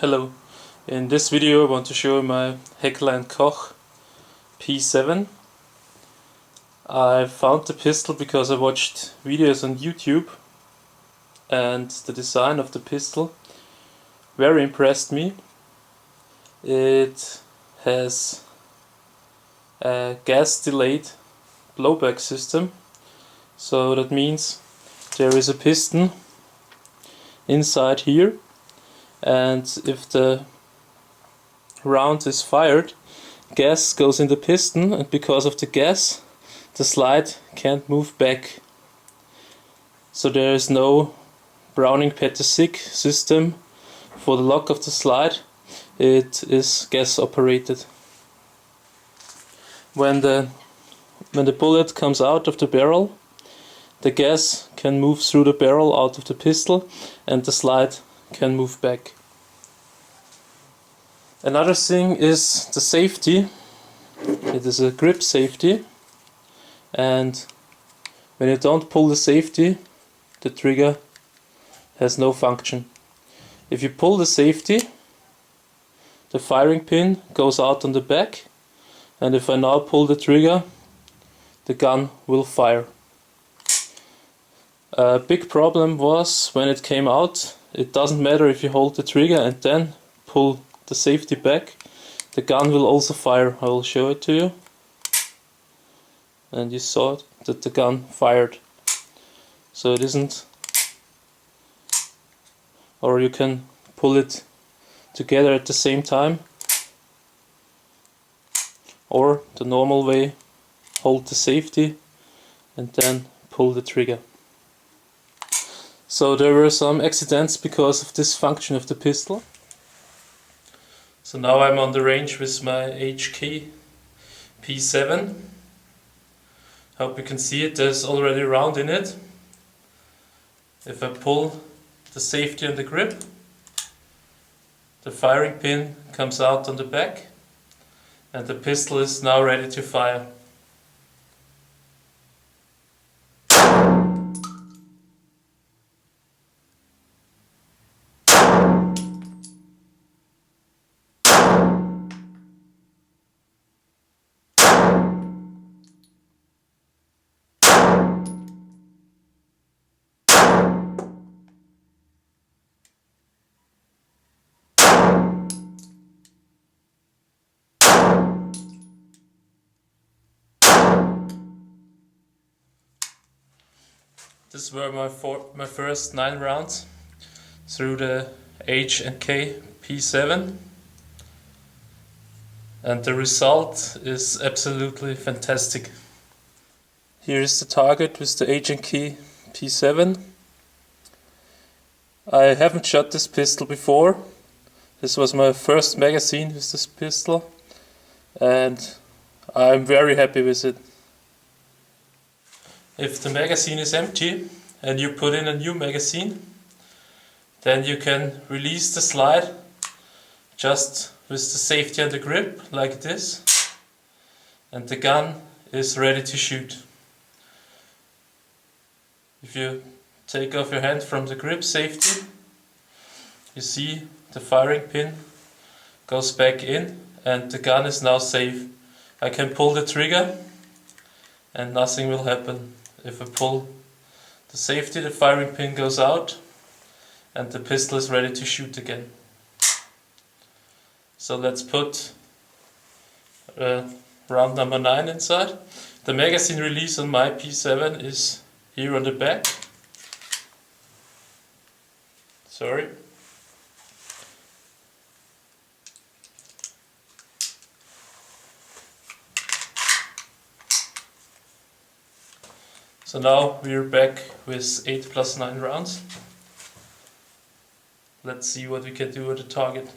Hello, in this video I want to show you my Heckler Koch P7. I found the pistol because I watched videos on YouTube and the design of the pistol very impressed me. It has a gas delayed blowback system, so that means there is a piston inside here, and if the round is fired, gas goes in the piston, and because of the gas the slide can't move back. So there is no Browning-Petersic system for the lock of the slide. It is gas operated. When the bullet comes out of the barrel, the gas can move through the barrel out of the pistol and the slide can move back. Another thing is the safety. It is a grip safety, and when you don't pull the safety, the trigger has no function. If you pull the safety, the firing pin goes out on the back, and if I now pull the trigger, the gun will fire. A big problem was when it came out, it doesn't matter if you hold the trigger and then pull the safety back, the gun will also fire. I will show it to you. And you saw that the gun fired. So it isn't, or you can pull it together at the same time, or the normal way, hold the safety and then pull the trigger. So there were some accidents because of this function of the pistol. So now I'm on the range with my H&k P7. Hope you can see it, there's already a round in it. If I pull the safety on the grip, the firing pin comes out on the back and the pistol is now ready to fire. These were my first 9 rounds through the H&k P7, and the result is absolutely fantastic. Here is the target with the H&k P7. I haven't shot this pistol before. This was my first magazine with this pistol, and I'm very happy with it. If the magazine is empty and you put in a new magazine, then you can release the slide just with the safety and the grip like this, and the gun is ready to shoot. If you take off your hand from the grip safety, you see the firing pin goes back in and the gun is now safe. I can pull the trigger and nothing will happen. If I pull the safety, the firing pin goes out and the pistol is ready to shoot again. So let's put round number 9 inside. The magazine release on my P7 is here on the back. Sorry. So now we're back with 8 plus 9 rounds. Let's see what we can do with the target.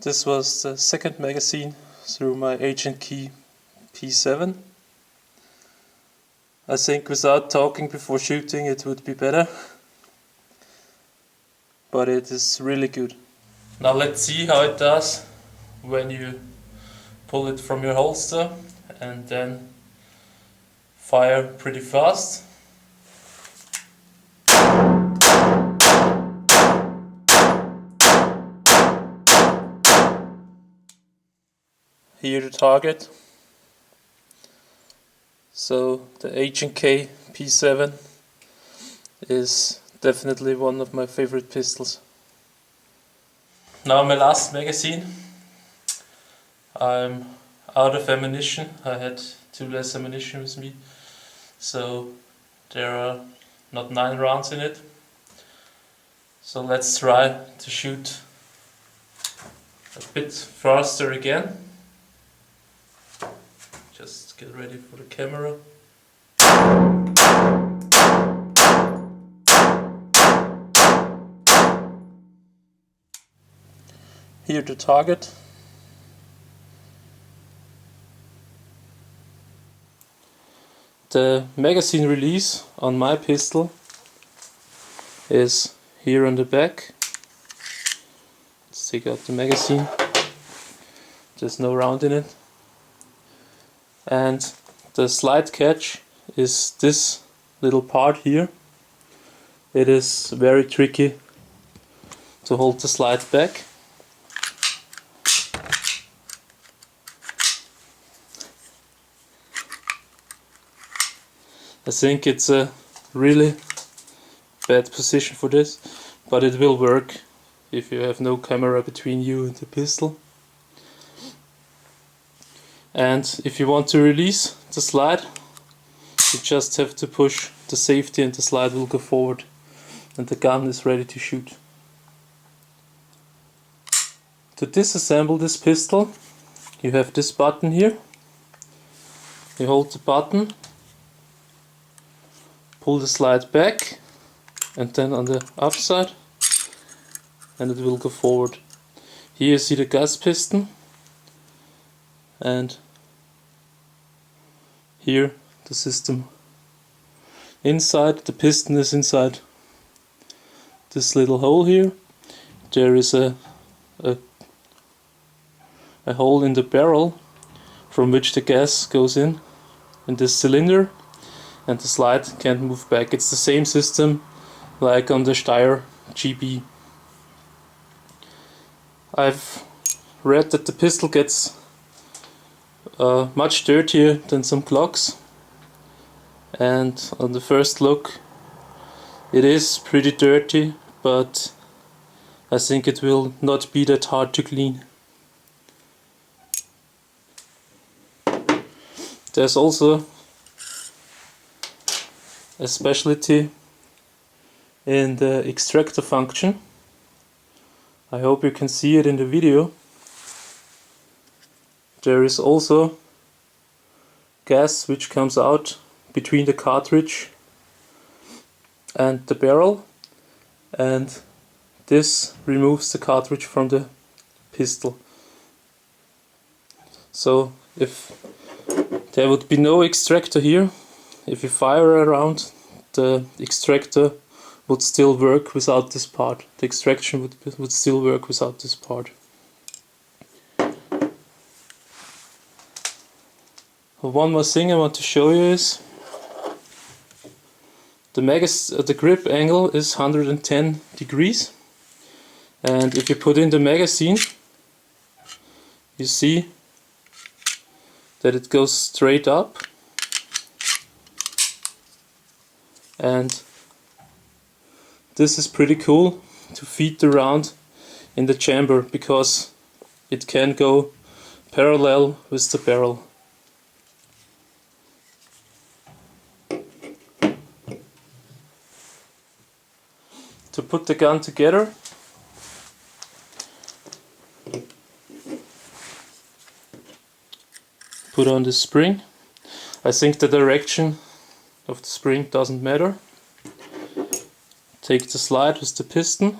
This was the second magazine through my H&k P7. I think without talking before shooting it would be better, but it is really good. Now let's see how it does when you pull it from your holster and then fire pretty fast. Here the target. So the H&k P7 is definitely one of my favorite pistols. Now my last magazine. I'm out of ammunition. I had 2 less ammunition with me, so there are not 9 rounds in it. So let's try to shoot a bit faster again. Just get ready for the camera. Here the target. The magazine release on my pistol is here on the back. Let's take out the magazine. There's no round in it. And the slide catch is this little part here. It is very tricky to hold the slide back. I think it's a really bad position for this, but it will work if you have no camera between you and the pistol. And if you want to release the slide, you just have to push the safety and the slide will go forward and the gun is ready to shoot. To disassemble this pistol, you have this button here. You hold the button, pull the slide back, and then on the upside, and it will go forward. Here you see the gas piston, and here the system. Inside, the piston is inside this little hole here. There is a hole in the barrel from which the gas goes in this cylinder, and the slide can't move back. It's the same system like on the Steyr GB. I've read that the pistol gets much dirtier than some Glocks, and on the first look it is pretty dirty, but I think it will not be that hard to clean. There's also a specialty in the extractor function. I hope you can see it in the video. There is also gas which comes out between the cartridge and the barrel, and this removes the cartridge from the pistol. So if there would be no extractor here, if you fire around, the extractor would still work without this part. The extraction would still work without this part. One more thing I want to show you is the grip angle is 110 degrees, and if you put in the magazine, you see that it goes straight up, and this is pretty cool to feed the round in the chamber because it can go parallel with the barrel. To put the gun together, put on the spring. I think the direction of the spring doesn't matter. Take the slide with the piston,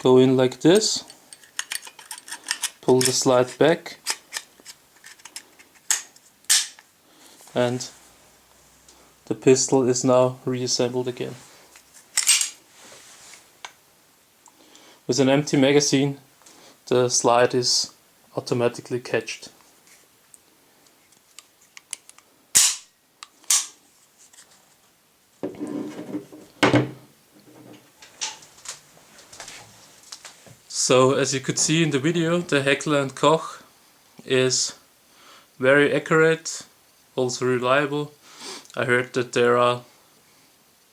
go in like this, pull the slide back, and the pistol is now reassembled again. With an empty magazine, the slide is automatically catched. So as you could see in the video, the Heckler Koch is very accurate, also reliable. I heard that there are,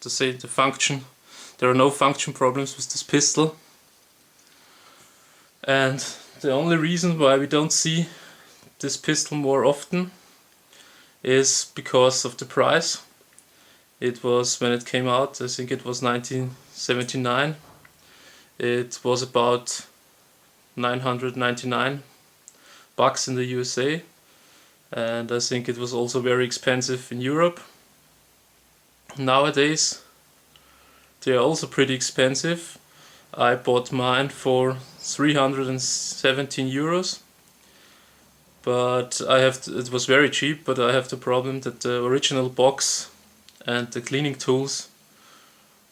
there are no function problems with this pistol. And the only reason why we don't see this pistol more often is because of the price. It was, when it came out, I think it was 1979. It was about $999 in the USA, and I think it was also very expensive in Europe. Nowadays they are also pretty expensive. I bought mine for 317 euros, but it was very cheap, but I have the problem that the original box and the cleaning tools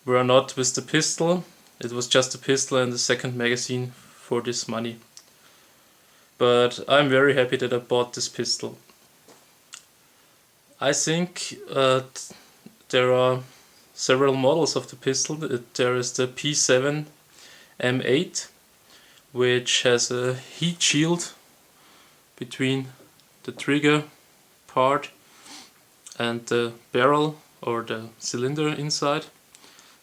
were not with the pistol. It was just a pistol and the second magazine for this money. But I'm very happy that I bought this pistol. I think there are several models of the pistol. There is the P7 M8, which has a heat shield between the trigger part and the barrel or the cylinder inside,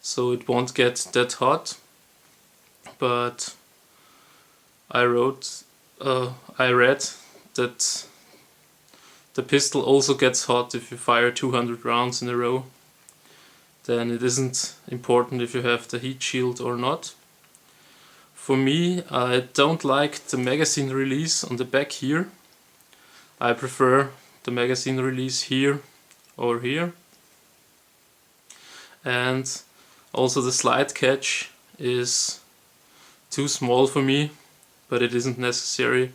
so it won't get that hot. But I read that the pistol also gets hot if you fire 200 rounds in a row. Then it isn't important if you have the heat shield or not. For me, I don't like the magazine release on the back here. I prefer the magazine release here or here. And also the slide catch is too small for me, but it isn't necessary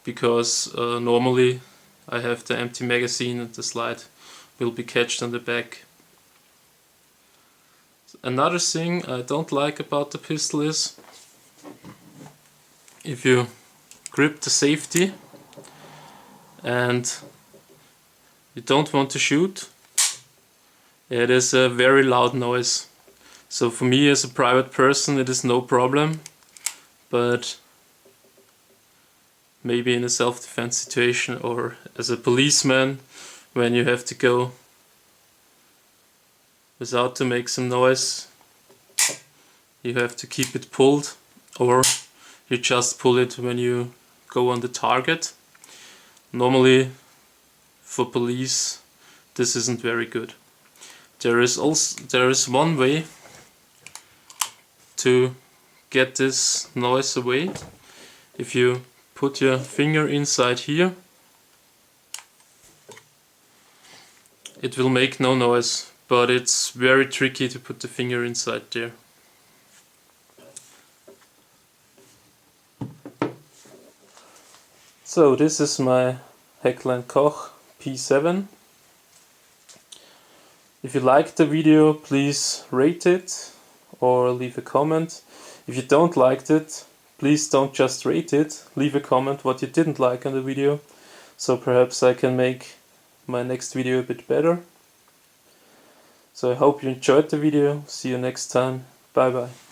because normally I have the empty magazine and the slide will be catched on the back. Another thing I don't like about the pistol is if you grip the safety and you don't want to shoot, it is a very loud noise. So for me as a private person it is no problem, but maybe in a self-defense situation or as a policeman, when you have to go without to make some noise, you have to keep it pulled, or you just pull it when you go on the target. Normally for police this isn't very good. There is one way to get this noise away. If you put your finger inside here, it will make no noise, but it's very tricky to put the finger inside there. So this is my Heckler Koch P7. If you liked the video, please rate it or leave a comment. If you don't like it, please don't just rate it, leave a comment what you didn't like on the video, so perhaps I can make my next video a bit better. So I hope you enjoyed the video. See you next time. Bye bye.